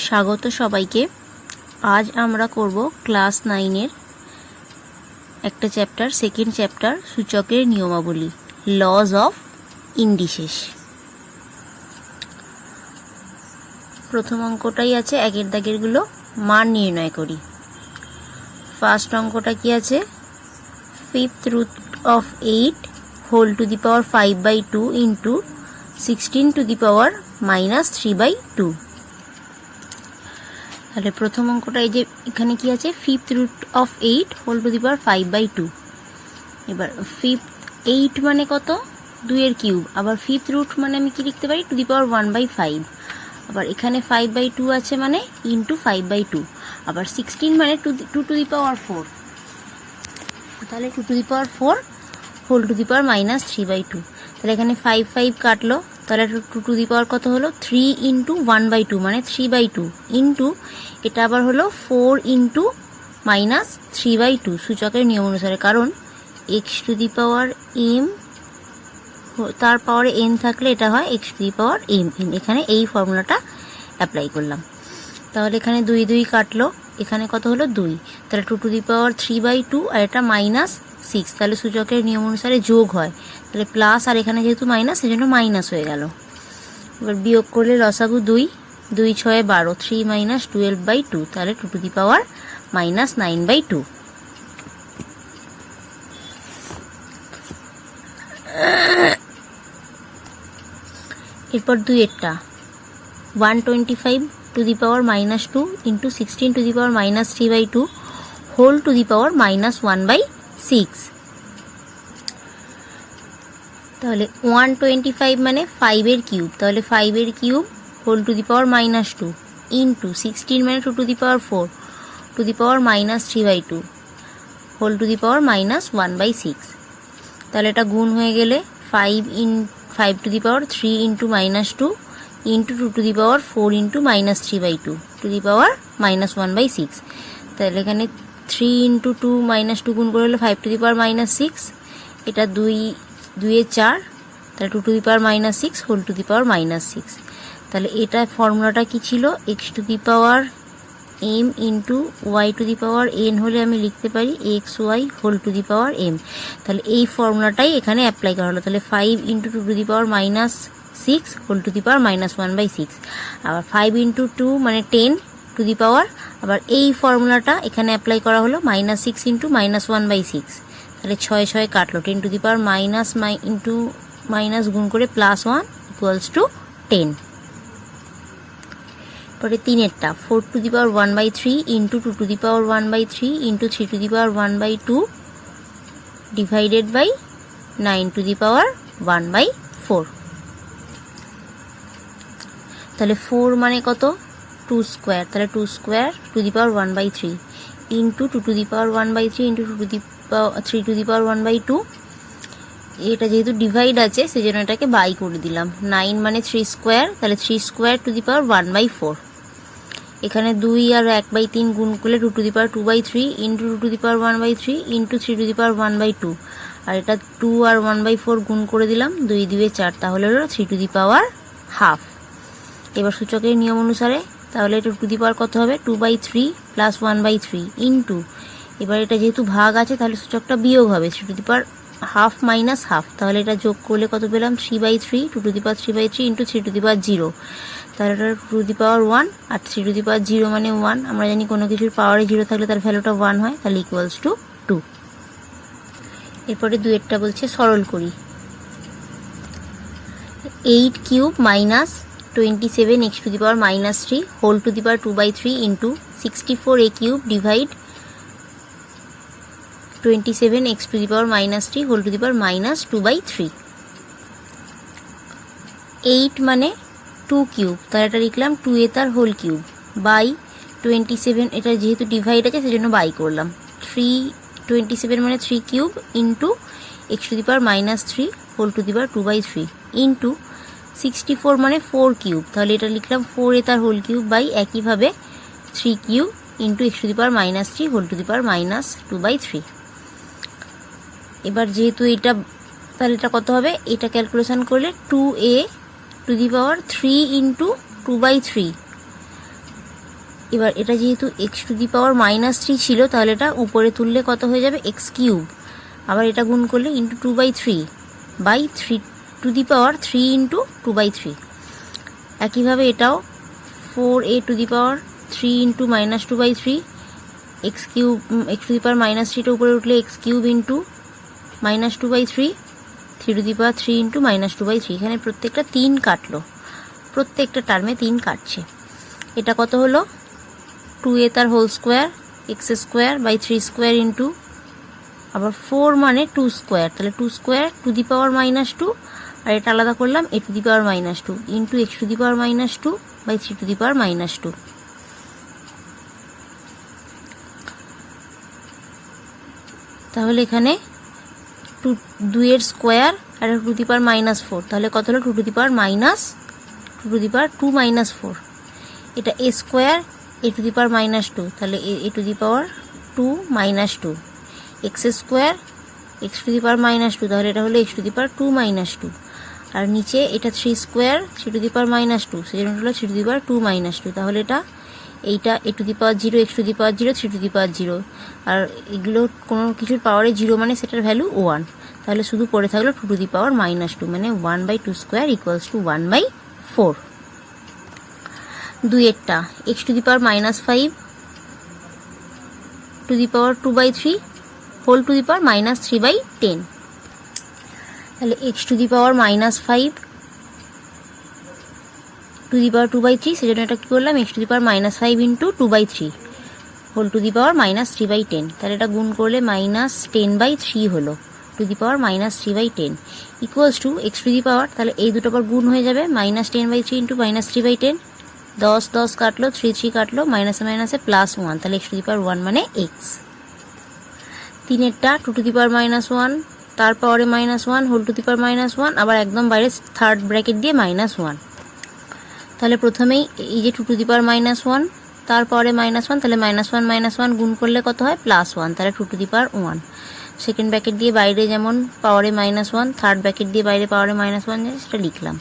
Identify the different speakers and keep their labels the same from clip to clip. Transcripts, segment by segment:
Speaker 1: স্বাগত সবাইকে। আজ আমরা করব ক্লাস 9 এর একটা চ্যাপ্টার, সেকেন্ড চ্যাপ্টার, সূচকের নিয়মাবলী, লজ অফ ইন্ডিসেস। প্রথম অঙ্কটাই আছে একের দাগেরগুলো, মান নির্ণয় করি। ফার্স্ট অঙ্কটা কি আছে, 5th root of 8 whole to the power 5/2 into 16 to the power minus 3/2। তাহলে প্রথম অঙ্কটা এই যে এখানে কি আছে, 5th root of 8 whole to the power 5/2। এবার 8 মানে কত, 2 এর কিউব। আবার 5th root মানে আমি কি লিখতে পারি, to the power 1/5। আবার এখানে 5/2 আছে মানে ইন্টু 5/2। আবার 16 মানে 2 to the power 4। তাহলে 2 to the power 4 whole to the power minus 3/2। তাহলে এখানে 5 কাটলো, তাহলে 2 to the power কত হলো, 3 ইন্টু 1/2 মানে 3/2 ইন্টু এটা আবার হলো 4 ইন্টু মাইনাস 3/2 সূচকের নিয়ম অনুসারে। কারণ x to the power m তার পাওয়ারে n থাকলে এটা হয় x to the power m n। এখানে এই ফর্মুলাটা অ্যাপ্লাই করলাম। তাহলে এখানে 2 কাটলো, এখানে কত হলো 2। তাহলে 2 to the power 3/2 আর এটা মাইনাস 6। তাহলে সূচকের নিয়ম অনুসারে যোগ হয়, তাহলে প্লাস আর এখানে যেহেতু মাইনাস সেজন্য মাইনাস হয়ে গেল। এবার বিয়োগ করলে লসাগু 2, 2 6 12, 3 minus 12/2। তাহলে 2 to the power minus 9/2। এরপর 2 এরটা 125 to the power minus 2 into 16 to the power minus 3/2 whole to the power minus 1/6। তাহলে 125 মানে 5 এর কিউব, তাহলে 5 এর cube whole to the power minus 2 into 16 মানে 2 to the power 4 to the power minus 3/2 whole to the power minus 1/6। তাহলে এটা গুণ হয়ে গেলে 5 to the power 3 into minus 2 into 2 to the power 4 into minus 3/2 to the power minus 1/6। তাহলে এখানে 3 into 2 minus 2 গুণ করে হলে 5 to the power minus 6। এটা 2 এ 4, তাহলে 2 to the power minus 6 whole to the power minus 6। তাহলে এটা ফর্মুলাটা কি ছিল, x to the power m into y to the power n হলে আমি লিখতে পারি xy whole to the power m। তাহলে এই ফর্মুলাটাই এখানে অ্যাপ্লাই করা হলো। তাহলে 5 into 2 to the power minus 6 whole to the power minus 1/6। আবার 5 ইন্টু 2 মানে 10 to the power, আবার এই ফর্মুলাটা এখানে অ্যাপ্লাই করা হলো মাইনাস 6 ইন্টু মাইনাস 1/6। তাহলে 6 কাটলো, 10 to the power minus into minus গুণ করে প্লাস 1 ইকুয়ালস টু 10। পরে 3 এরটা 4 to the power 1/3 into 2 to the power 1/3 into 3 to the power 1/2 divided by 9 to the power 1/4। তাহলে 4 মানে কত, 2 স্কোয়ার, তাহলে 2 square to the power 1/3 into 2 to the power 1/3 into 3 to the power 1/2। এটা যেহেতু divide আছে সেজন্য এটাকে বাই করে দিলাম। 9 মানে 3 স্কোয়ার, তাহলে 3 স্কোয়ার to the power 1/4। এখানে 2 আর 1/3 গুণ করলে 2 to the power 2/3 into 2 to the power 1/3 into 3 to the power 1/2। আর এটা 2 আর 1/4 গুণ করে দিলাম, 2 2 4, তাহলে হলো 3 to the power হাফ। এবার সূচকের নিয়ম অনুসারে তাহলে এটা 2 to the power কত হবে, 2/3 প্লাস 1/3 ইন্টু, এবার এটা যেহেতু ভাগ আছে তাহলে সূচকটা বিয়োগ হবে, 3 to the power half minus half. তাহলে এটা যোগ করলে কত পেলাম, 3/3 2 to the power 3/3 into 3 to the power 0। তাহলে এটা 2 to the power 1 R 3 to the power 0 মানে 1। আমরা জানি কোনো কিছুর পাওয়ারে 0 থাকলে তার ভ্যালুটা 1 হয়, তাহলে ইকুয়ালস টু 2। এরপরে 2 এরটা বলছে সরল করি। 8 cube minus 27 x to the power minus 3 whole to the power 2/3 into 64 a cube divide 27 x to the power minus 3 whole to the power minus 2/3। 8 মানে 2 কিউব, তাহলে এটা লিখলাম 2a তার হোল কিউব বাই 27, এটা যেহেতু ডিভাইড আছে সেজন্য by করলাম। 27 মানে 3 cube into x to the power minus 3 whole to the power 2/3 into 64 মানে 4 কিউব, তাহলে এটা লিখলাম 4a তার হোল কিউব বাই একইভাবে 3 cube into x to the power minus 3 whole to the power minus 2/3। এবার যেহেতু এটা, তাহলে এটা কত হবে, এটা ক্যালকুলেশন করলে 2a to the power 3 into 2/3 এবার এটা যেহেতু এক্স টু দি পাওয়ার -3 ছিল, তাহলে এটা উপরে তুললে কত হয়ে যাবে, এক্স কিউব। আবার এটা গুণ করলে into 2/3 by 3 to the power 3 into 2/3। একইভাবে এটাও 4a to the power 3 into -2/3 x cube, x to the power -3টা উপরে উঠলে x cube into -2/3 3 to the power 3 into -2/3। এখানে প্রত্যেকটা 3 কাটলো, প্রত্যেকটা টার্মে 3 কাটছে। এটা কত হলো, 2a তার whole square x square by 3 square into আবার 4 মানে 2 স্কোয়ার, তাহলে 2 স্কোয়ার টু দি পাওয়ার -2, আর এটা আলাদা করলাম a to the power -2 into x to the power -2 by 3 to the power -2। তাহলে এখানে 2 এর square R two the power -4, তাহলে কত হলো 2 টু দি পাওয়ার -2 -4। এটা এ square A to the power -2, তাহলে a to the power 2 -2 x square x to the power -2, তাহলে এটা হলো এক্স টু দি পাওয়ার 2 -2। আর নিচে এটা 3 স্কোয়ার 3 টু দি পাওয়ার -2, সেজন্য হলো 3 টু দি পাওয়ার 2 -2। তাহলে এইটা a to the power 0 x to the power 0 3 to the power 0, আর এগুলো কোনো কিছুর পাওয়ারে 0 মানে সেটার ভ্যালু 1, তাহলে শুধু পড়ে থাকলো 2 টু দি পাওয়ার -2 মানে 1/2 স্কোয়ার ইকুয়ালস টু 1/4। 2 এরটা x to the power -5 to the power 2/3 whole to the power -3/10, তাহলে x to the power -5 to the power 2/3, সেজন্য এটা কী করলাম x to the power -5 into 2/3 whole to the power -3/10, তাহলে এটা গুণ করলে -10/3 হলো to the power -3/10 equals to x to the power, তাহলে এই দুটো পর গুণ হয়ে যাবে -10/3 ইন্টু -3/10, 10 কাটলো 3 কাটলো মাইনাসে মাইনাসে +1, তাহলে এক্স টু দি পাওয়ার 1 মানে এক্স। 3 এরটা 2 টু দি পাওয়ার -1 তার পাওয়ারে -1 হোল টু দি পাওয়ার -1, আবার একদম বাইরে থার্ড ব্র্যাকেট দিয়ে -1, তাহলে প্রথমেই এই যে 2 টু দি পাওয়ার -1 তার পাওয়ারে -1, তাহলে -1 গুণ করলে কত হয় +1, তাহলে 2 to the power 1। Second bracket দিয়ে বাইরে যেমন পাওয়ারে -1, থার্ড ব্র্যাকেট দিয়ে বাইরে পাওয়ারে -1 সেটা লিখলাম।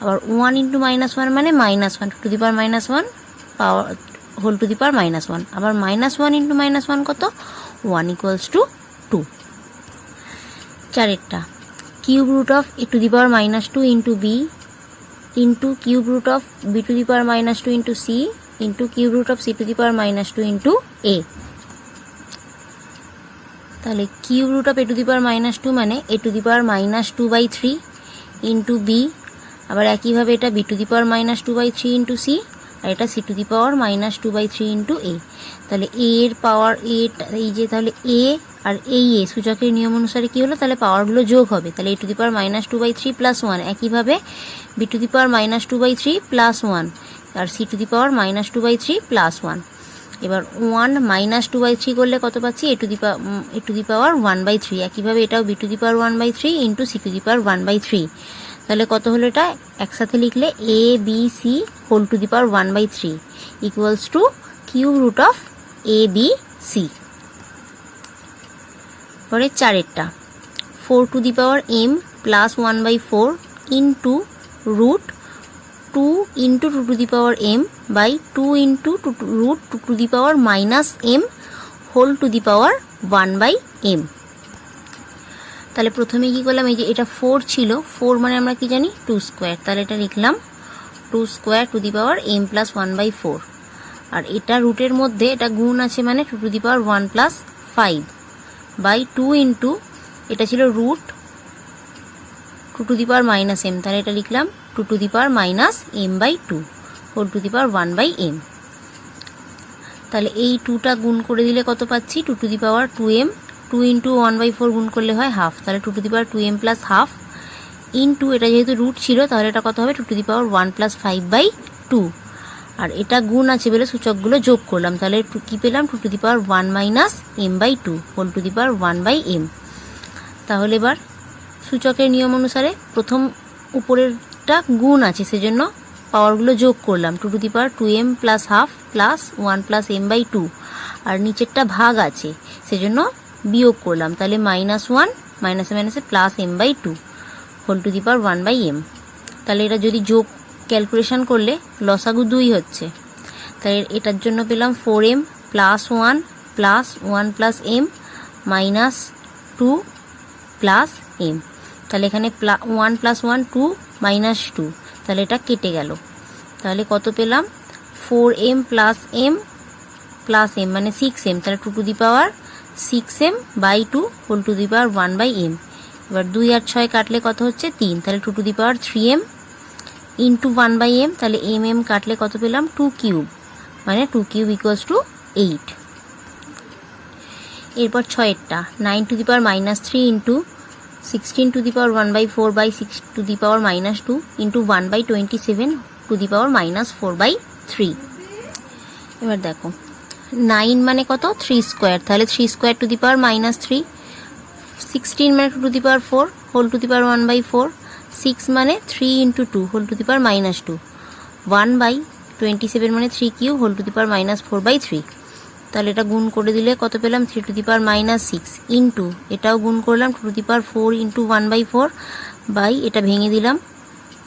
Speaker 1: আবার 1 ইন্টু -1 মানে -1 to the power -1 power whole to the power -1, আবার -1 ইন্টু -1 কত 1 ইকুয়ালস টু 2। 4 এরটা cube root of a to the power -2 into b into cube root of b to the power -2 into c into cube root of c to the power -2 into a. তাহলে cube root of a to the power -2 মানে a to the power -2/3 into b, আবার একইভাবে এটা b to the power -2/3 into c, আর এটা c to the power -2/3 into a. তাহলে a এর পাওয়ার এই যে তাহলে এ আর এই এ সূচকের নিয়ম অনুসারে কী হলো, তাহলে পাওয়ারগুলো যোগ হবে, তাহলে এ টু দি পাওয়ার -2/3 +1, একইভাবে বি টু দি পাওয়ার -2/3 +1 আর সি টু দি পাওয়ার -2/3 +1। এবার 1 -2/3 করলে কত পাচ্ছি এ টু দি পাওয়ার 1/3, একইভাবে এটাও b to the power 1/3 into c to the power 1/3, তাহলে কত হলো এটা একসাথে লিখলে a b c whole to the power 1/3 equals to cube root of a b c. পরে 4 এরটা 4 to the power m plus 1/4 into root 2 into 2 to the power m by 2 into root 2 to the power -m whole to the power 1/m। তাহলে প্রথমে কি করলাম, এই যে এটা 4 ছিল, 4 মানে আমরা কি জানি 2 স্কোয়ার, তাহলে এটা লিখলাম 2 square to the power m plus 1/4, আর এটা রুটের মধ্যে এটা গুণ আছে মানে 2 to the power 1 plus 5 by 2 into এটা ছিল root 2 to the power -m, তাহলে এটা লিখলাম 2 to the power -m/2 whole to the power 1/m। তাহলে এই 2টা গুণ করে দিলে কত পাচ্ছি 2 to the power 2m, 2 into 1/4 গুণ করলে হয় হাফ, তাহলে 2 to the power 2m plus half into এটা যেহেতু রুট ছিল তাহলে এটা কত হবে 2 টু দি পাওয়ার 1 প্লাস 5/2, আর এটা গুণ আছে বলে সূচকগুলো যোগ করলাম, তাহলে কি পেলাম 2 to the power 1 minus m/2 whole to the power 1/m। তাহলে এবার সূচকের নিয়ম অনুসারে প্রথম উপরেরটা গুণ আছে সেজন্য পাওয়ারগুলো যোগ করলাম 2 to the power 2m plus half plus 1 plus m/2, আর নিচেরটা ভাগ আছে সেজন্য বিয়োগ করলাম, তাহলে -1 মাইনাসে মাইনাসে plus m/2 whole to the power 1/m। তাহলে এটা যদি যোগ ক্যালকুলেশন করলে লসাগু 2 হচ্ছে, তাই এটার জন্য পেলাম 4m plus 1 plus 1 plus m minus 2 plus m। তাহলে এখানে 1 প্লাস 1 2 মাইনাস 2, তাহলে এটা কেটে গেল। তাহলে কত পেলাম 4m plus m plus m মানে 6m, তাহলে 2 to the power 6m by 2 whole to the power 1 by m। এবার 2 আর 6 কাটলে কত হচ্ছে 3, তাহলে 2 to the power 3m into 1 by m, তাহলে mm কাটলে কত পেলাম 2 কিউব, মানে 2 কিউব ইকুয়ালস টু 8। এরপর 6এরটা 9 to the power minus 3 into 16 to the power 1 by 4 by 6 to the power minus 2 into 1 by 27 to the power minus 4 by 3। এবার দেখো 9 মানে কত 3 স্কোয়ার, তাহলে 3 square to the power minus 3, 16 মানে 2 to the power 4 whole to the power 1 by 4, 6 মানে 3 into 2 whole to the power minus 2, 1 by 27 মানে 3 cube whole to the power minus 4 by 3। তাহলে এটা গুণ করে দিলে কত পেলাম 3 to the power minus 6 into এটাও গুণ করলাম 2 to the power 4 into 1 by 4 by এটা ভেঙে দিলাম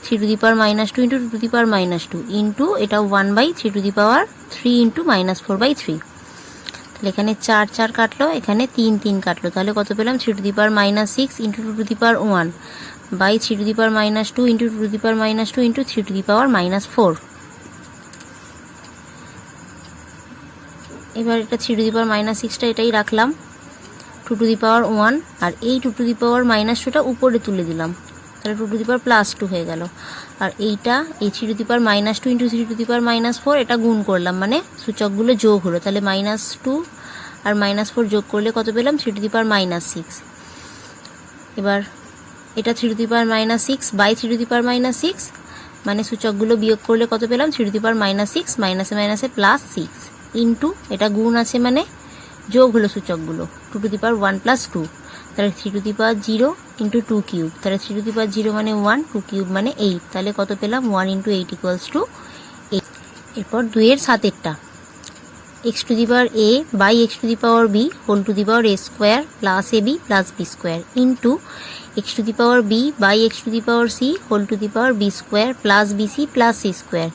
Speaker 1: 3 to the power minus 2 into 2 to the power minus 2 into এটাও 1 by 3 to the power 3 into minus 4 by 3। তাহলে এখানে 4 4 কাটলো, এখানে 3 3 কাটলো, তাহলে কত পেলাম 3 to the power minus 6 into 2 to the power 1 by 3 to the power minus 2 into 2 to the power minus 2 into 3 to the power minus 4। এবার এটা 3 টু দি পাওয়ার মাইনাস 6টা এটাই রাখলাম, 2 টু দি পাওয়ার 1 আর এই 2 টু দি পাওয়ার মাইনাস 2টা উপরে তুলে দিলাম, তাহলে 2 টু দি পাওয়ার প্লাস 2 হয়ে গেল। আর এইটা এই 3 to the power minus 2 into 3 to the power minus 4 এটা গুণ করলাম, মানে সূচকগুলো যোগ হলো, তাহলে মাইনাস 2 আর মাইনাস 4 যোগ করলে কত পেলাম 3 টু দি পাওয়ার মাইনাস 6। এবার এটা 3 to the power minus 6 by 3 to the power minus 6, মানে সূচকগুলো বিয়োগ করলে কত পেলাম 3 টু দি পাওয়ার মাইনাস 6 মাইনাসে মাইনাসে প্লাস 6 ইন্টু এটা গুণ আছে মানে যোগ হলো সূচকগুলো 2 টু দি পাওয়ার 1 প্লাস 2, তাহলে 3 to the power 0 into 2 cube, তাহলে 3 টু দি পাওয়ার 0 মানে 1, 2 কিউব মানে 8, তাহলে কত পেলাম 1 ইন্টু 8 ইকুয়ালস টু 8। এরপর 2 এর 7এরটা x to the power a by x to the power b whole to the power a square plus ab plus b square into x to the power b by x to the power c whole to the power b square plus bc plus c square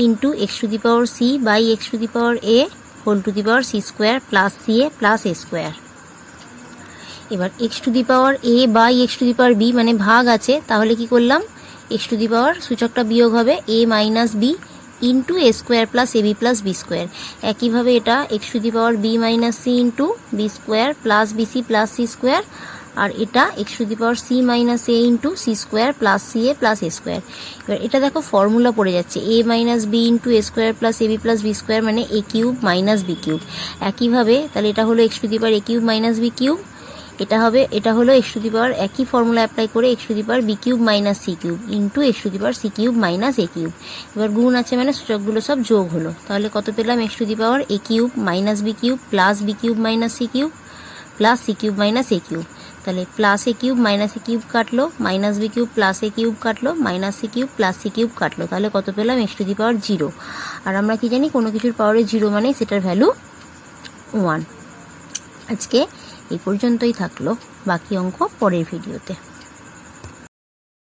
Speaker 1: into x to the power c by x to the power a whole to the power c square plus ca plus a square. এবার x to the power a by x to the power b মানে ভাগ আছে, তাহলে কি করলাম x to the পাওয়ার সূচকটা বিয়োগ হবে a minus b into a square plus ab plus b square. একইভাবে এটা x to the power b minus c into b square plus bc plus c square, আর এটা x to the power c minus a into c square plus ca plus a square. এবার এটা দেখো formula পড়ে যাচ্ছে a minus b into a square plus ab plus b square মানে a cube minus b cube. একইভাবে তাহলে এটা হলো x to the power a cube minus b cube, এটা হলো x টু দি পাওয়ার একই ফর্মুলা অ্যাপ্লাই করে x to the power b cube minus c cube into x to the power c cube minus a cube. এবার গুণ আছে মানে সূচকগুলো সব যোগ হলো, তাহলে কত পেলাম x to the power a cube minus b cube plus b cube minus c cube plus c cube minus a cube. তাহলে plus a cube minus a cube কাটলো, minus b cube plus a cube কাটলো, minus c cube plus c cube কাটলো, তাহলে কত পেলাম x to the power 0। আর আমরা কি জানি কোনো কিছুর পাওয়ারে 0 মানে সেটার ভ্যালু 1। আজকে এই পর্যন্তই থাকলো, বাকি অঙ্ক পরের ভিডিওতে।